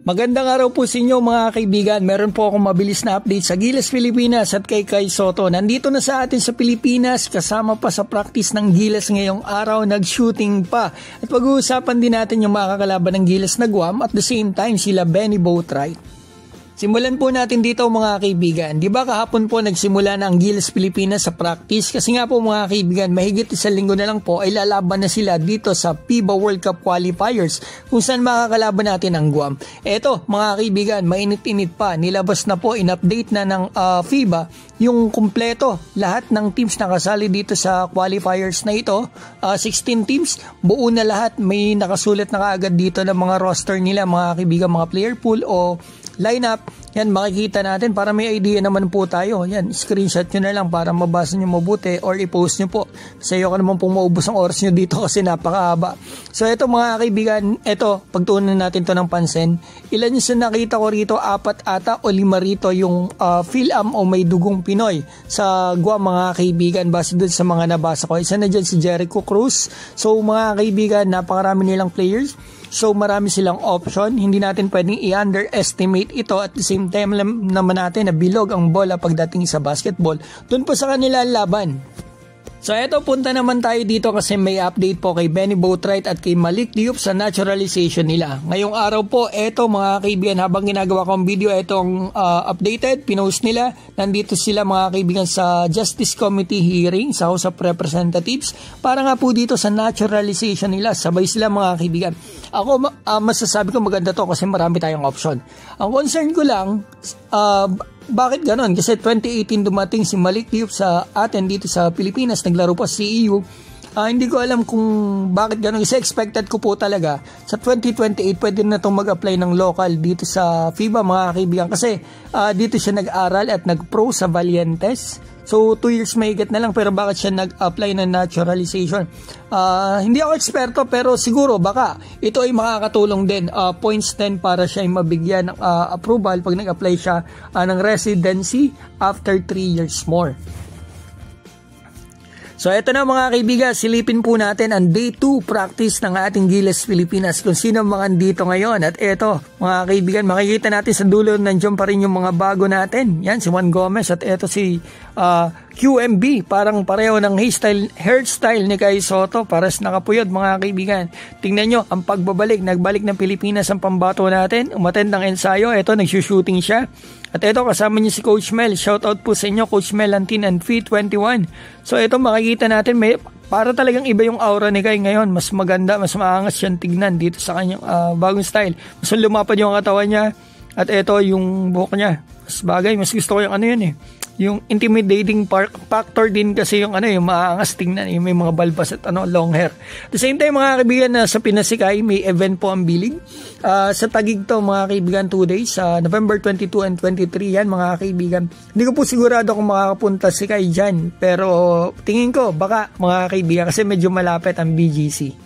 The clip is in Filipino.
Magandang araw po sa inyo mga kaibigan. Meron po akong mabilis na update sa Gilas Pilipinas at kay Kai Sotto. Nandito na sa atin sa Pilipinas, kasama pa sa practice ng Gilas ngayong araw, nag-shooting pa. At pag-uusapan din natin yung makakalaban ng Gilas na Guam at the same time sila Benny Boatwright. Simulan po natin dito mga kaibigan. Di ba kahapon po nagsimula na ang Gilas Pilipinas sa practice? Kasi nga po mga kaibigan, mahigit isang linggo na lang po ay lalaban na sila dito sa FIBA World Cup Qualifiers kung saan makakalaban natin ang Guam. Eto mga kaibigan, mainit-init pa. Nilabas na po, in-update na ng FIBA yung kumpleto. Lahat ng teams na kasali dito sa qualifiers na ito, 16 teams, buo na lahat. May nakasulat na kaagad dito ng mga roster nila mga kaibigan, mga player pool o lineup. Yan, makikita natin para may idea naman po tayo. Yan, screenshot nyo na lang para mabasa nyo mabuti or i-post nyo po. Kasi ayoko naman pong maubos ang oras nyo dito kasi napakahaba. So ito mga kaibigan, ito, pagtuunan natin to ng pansin. Ilan yung sa nakita ko rito, 4 ata o 5 rito yung Phil-Am o may dugong Pinoy sa Guam mga kaibigan base doon sa mga nabasa ko. Isa na dyan si Jericho Cruz. So mga kaibigan, napakarami nilang players. So marami silang option, hindi natin pwedeng i-underestimate ito at the same time naman natin na bilog ang bola pagdating sa basketball. Doon po sa kanila laban. So eto, punta naman tayo dito kasi may update po kay Benny Boatwright at kay Malik Diop sa naturalization nila. Ngayong araw po, eto mga kaibigan, habang ginagawa ko ang video, etong updated, pinost nila. Nandito sila mga kaibigan sa Justice Committee hearing sa House of Representatives para nga po dito sa naturalization nila. Sabay sila mga kaibigan. Ako, masasabi ko maganda to kasi marami tayong option. Ang concern ko lang, bakit ganon? Kasi 2018 dumating si Malik Diop sa atin dito sa Pilipinas, naglaro pa sa CEU. Hindi ko alam kung bakit ganon. Kasi expected ko po talaga sa 2028 pwede na itong mag-apply ng local dito sa FIBA mga kaibigan. Kasi dito siya nag-aral at nag-pro sa Valientes. So 2 years mahigit na lang, pero bakit siya nag-apply ng naturalization? Hindi ako eksperto pero siguro baka ito ay makakatulong din, points din para siya ay mabigyan ng approval pag nag-apply siya ng residency after 3 years more. So eto na mga kaibigan, silipin po natin ang day 2 practice ng ating Gilas Pilipinas kung sino mga andito ngayon. At eto mga kaibigan, makikita natin sa dulo nandiyan pa rin yung mga bago natin. Yan si Juan Gomez at eto si QMB, parang pareho ng hairstyle ni Kai Sotto, pares nakapuyod mga kaibigan. Tingnan nyo ang pagbabalik, nagbalik ng Pilipinas ang pambato natin, umattend ng ensayo, eto nagsushooting siya. At ito kasama niyo si Coach Mel. Shoutout po sa inyo Coach Mel Lantin and F21. So ito makikita natin, may para talagang iba yung aura ni Kai ngayon. Mas maganda, mas maangas siyang tignan dito sa kanyang bagong style. Mas lumapad yung katawan niya. At ito yung buhok niya. Mas bagay, mas gusto ko yung ano yun eh. Yung intimidating factor din kasi yung ano, yung maangas tingnan, yung may mga balbas at long hair. At the same time mga kaibigan, sa Pinasikay may event po ang bilig. Sa Taguig to mga kaibigan, 2 days, November 22 and 23 yan mga kaibigan. Hindi ko po sigurado kung makakapunta si Kai dyan, pero tingin ko baka mga kaibigan kasi medyo malapit ang BGC.